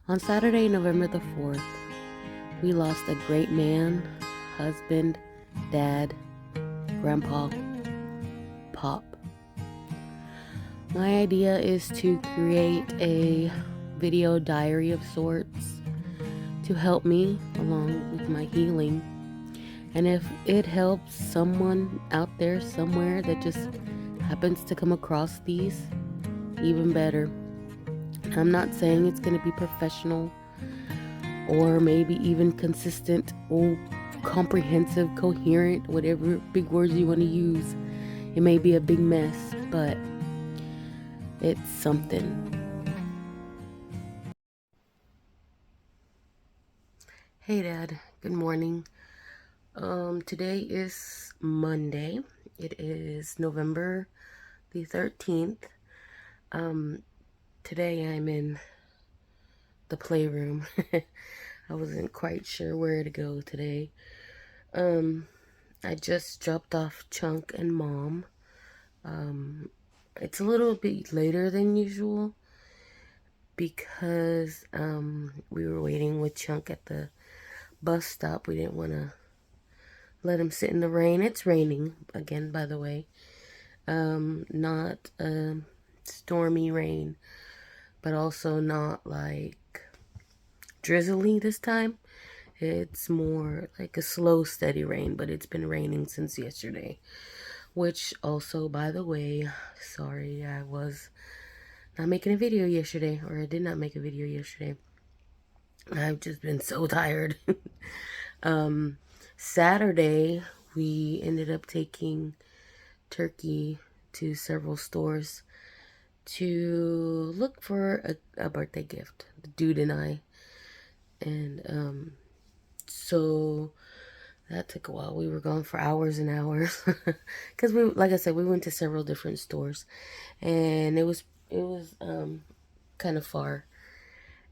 On Saturday, November the 4th, we lost a great man, husband, dad, grandpa, pop. My idea is to create a video diary of sorts to help me along with my healing. And if it helps someone out there somewhere that just happens to come across these, even better. I'm not saying it's going to be professional or maybe even consistent or comprehensive, coherent, whatever big words you want to use. It may be a big mess, but it's something. Hey Dad, good morning. Today is Monday. It is November the 13th. Today I'm in the playroom. I wasn't quite sure where to go today. I just dropped off Chunk and Mom. It's a little bit later than usual because we were waiting with Chunk at the bus stop. We didn't want to let him sit in the rain. It's raining again, by the way. Not stormy rain, but also not like drizzly this time. It's more like a slow, steady rain, but it's been raining since yesterday. Which also, by the way, sorry, I was not making a video yesterday, or I did not make a video yesterday. I've just been so tired. Saturday, we ended up taking Turkey to several stores to look for a birthday gift, the dude and I. And so that took a while. We were gone for hours and hours because like I said, we went to several different stores, and it was kind of far.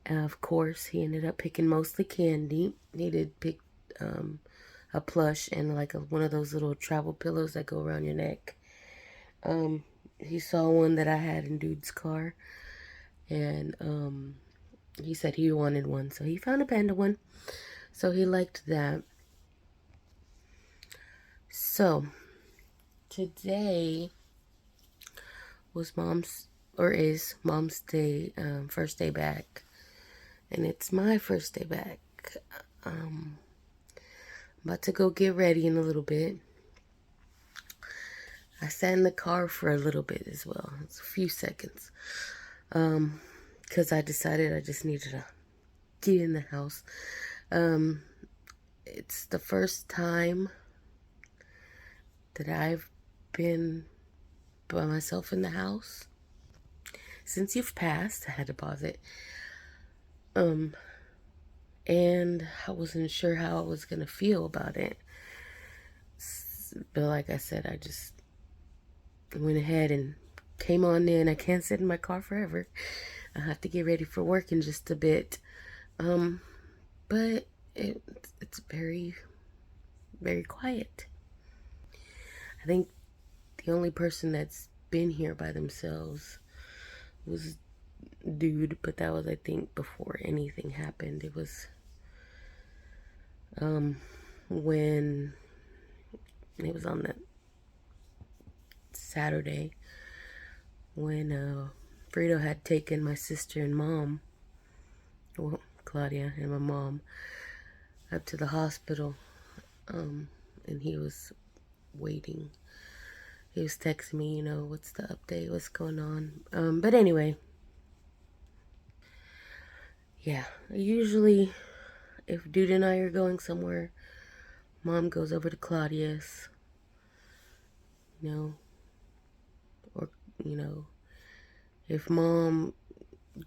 Of course, he ended up picking mostly candy. He did pick a plush and like one of those little travel pillows that go around your neck. He saw one that I had in dude's car, and he said he wanted one, so he found a panda one. So he liked that. So today was is mom's day, first day back, and it's my first day back. I'm about to go get ready in a little bit. I sat in the car for a little bit as well. It's a few seconds. Because I decided I just needed to get in the house. It's the first time that I've been by myself in the house since you've passed. I had to pause it. And I wasn't sure how I was gonna feel about it. But like I said, I just went ahead and came on in. I can't sit in my car forever. I have to get ready for work in just a bit. But it's very, very quiet. I think the only person that's been here by themselves was dude, but that was, I think, before anything happened. It was when it was on that Saturday when Frito had taken my sister and mom, well, Claudia and my mom, up to the hospital, and he was waiting. He was texting me, what's the update, what's going on. But anyway, yeah, usually if dude and I are going somewhere, mom goes over to Claudia's, or, if mom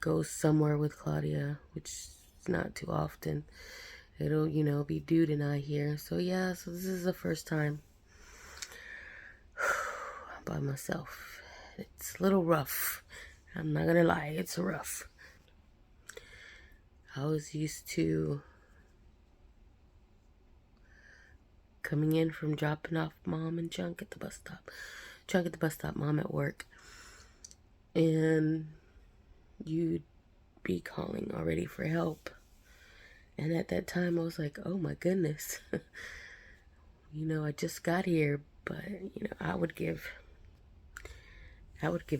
goes somewhere with Claudia, which is not too often, it'll, be dude and I here. So yeah, so this is the first time by myself. It's a little rough. I'm not gonna lie, it's rough. I was used to coming in from dropping off mom and Chunk at the bus stop. Chunk at the bus stop, mom at work. And you'd be calling already for help. And at that time, I was like, oh my goodness. I just got here, but, I would give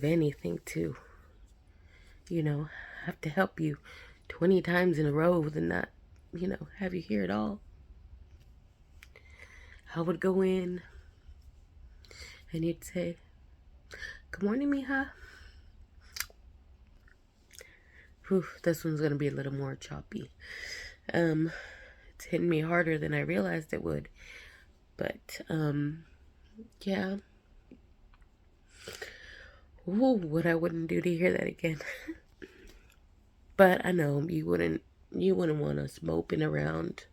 anything to, have to help you 20 times in a row and not, have you here at all. I would go in and you'd say, good morning, mija. Whew, this one's gonna be a little more choppy. It's hitting me harder than I realized it would. But, yeah. Ooh, what I wouldn't do to hear that again. But I know you wouldn't want us moping around.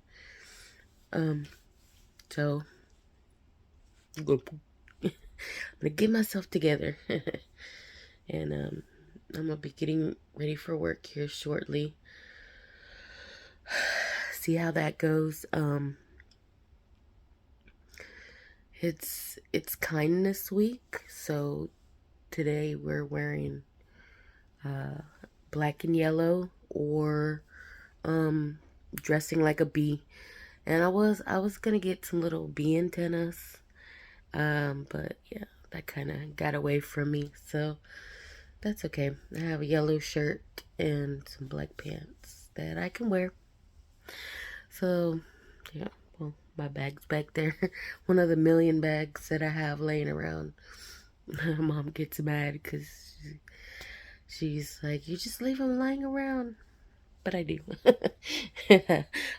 So I'm gonna get myself together. And I'm gonna be getting ready for work here shortly. See how that goes. It's kindness week, so today we're wearing black and yellow, or dressing like a bee. And I was gonna get some little bee antennas, but yeah, that kind of got away from me, so that's okay. I have a yellow shirt and some black pants that I can wear. So yeah, well, my bag's back there. One of the million bags that I have laying around. Mom gets mad because she's like, you just leave them lying around. But I do.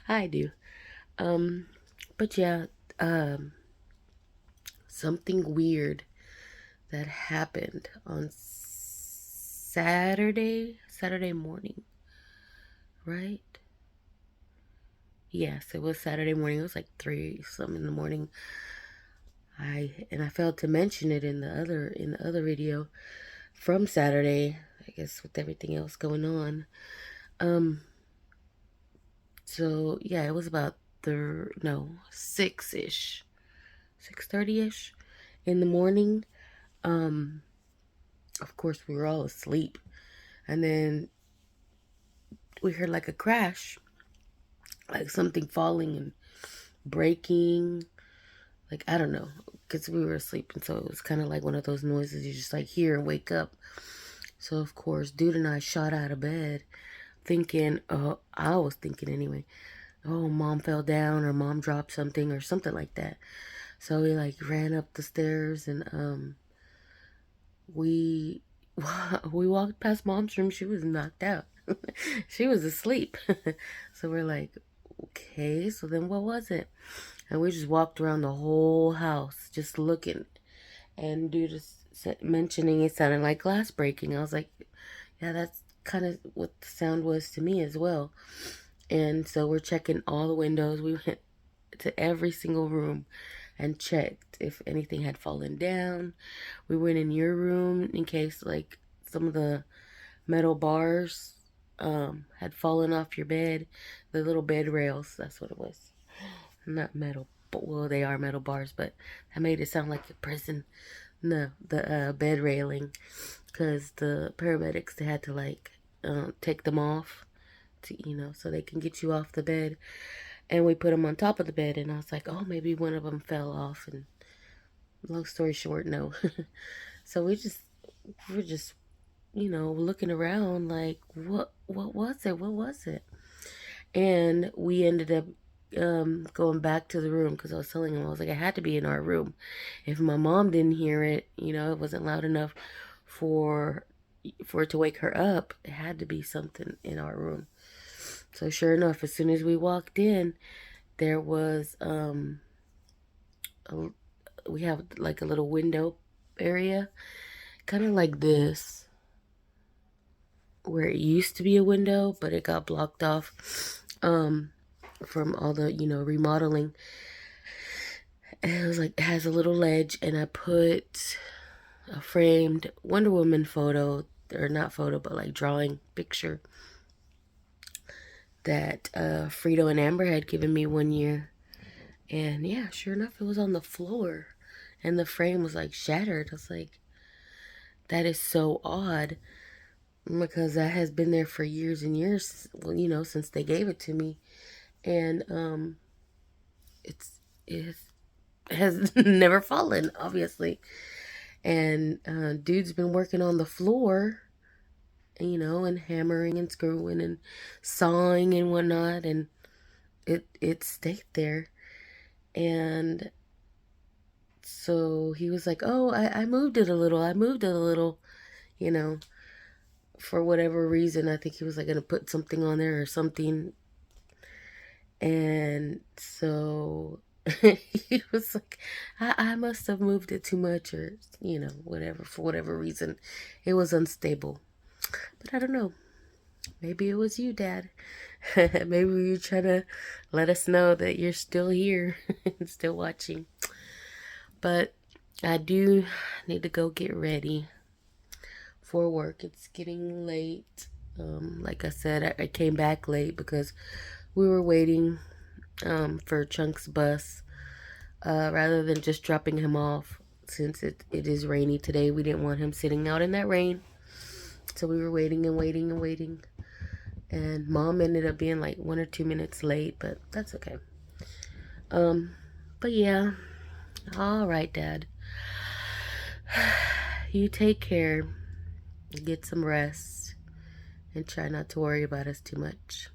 I do. But yeah, something weird that happened on Saturday morning, right? Yes, it was Saturday morning. It was like 3 something in the morning. I failed to mention it in the other video from Saturday, I guess, with everything else going on. So yeah, it was about 6-ish, 6:30-ish in the morning. Of course we were all asleep, and then we heard like a crash, like something falling and breaking. Like, I don't know, because we were asleep, and so it was kind of like one of those noises you just like hear and wake up. So of course, dude and I shot out of bed thinking, I was thinking anyway, oh, mom fell down or mom dropped something or something like that. So we like ran up the stairs, and we we walked past mom's room. She was knocked out. She was asleep. So we're like, okay, so then what was it? And we just walked around the whole house just looking, and dude just mentioning it sounded like glass breaking. I was like, yeah, that's kind of what the sound was to me as well. And so we're checking all the windows. We went to every single room and checked if anything had fallen down. We went in your room in case like some of the metal bars had fallen off your bed. The little bed rails, that's what it was. Not metal, but well, they are metal bars, but that made it sound like a prison. No, the bed railing, because the paramedics, they had to like take them off to, so they can get you off the bed. And we put them on top of the bed, and I was like, oh, maybe one of them fell off. And long story short, no. So we're just looking around like, what was it? What was it? And we ended up going back to the room, because I was telling him, I was like, it had to be in our room. If my mom didn't hear it, it wasn't loud enough for it to wake her up. It had to be something in our room. So sure enough, as soon as we walked in, there was we have like a little window area, kind of like this, where it used to be a window, but it got blocked off from all the remodeling. And it was like, it has a little ledge, and I put a framed Wonder Woman photo, or not photo, but like drawing picture that Frito and Amber had given me one year. And yeah, sure enough, it was on the floor, and the frame was like shattered. I was like, that is so odd. because that has been there for years and years, well, since they gave it to me. And it has never fallen, obviously. And dude's been working on the floor, and hammering and screwing and sawing and whatnot, and it stayed there. And so he was like, "Oh, I moved it a little. I moved it a little," you know, for whatever reason. I think he was like gonna put something on there or something. And so he was like, I must have moved it too much, or, whatever, for whatever reason. It was unstable. But I don't know. Maybe it was you, Dad. Maybe you're trying to let us know that you're still here and still watching. But I do need to go get ready for work. It's getting late. Like I said, I came back late because we were waiting for Chunk's bus. Rather than just dropping him off, since it is rainy today, we didn't want him sitting out in that rain. So we were waiting and waiting and waiting. And Mom ended up being like 1 or 2 minutes late, but that's okay. But yeah. All right, Dad. You take care. Get some rest. And try not to worry about us too much.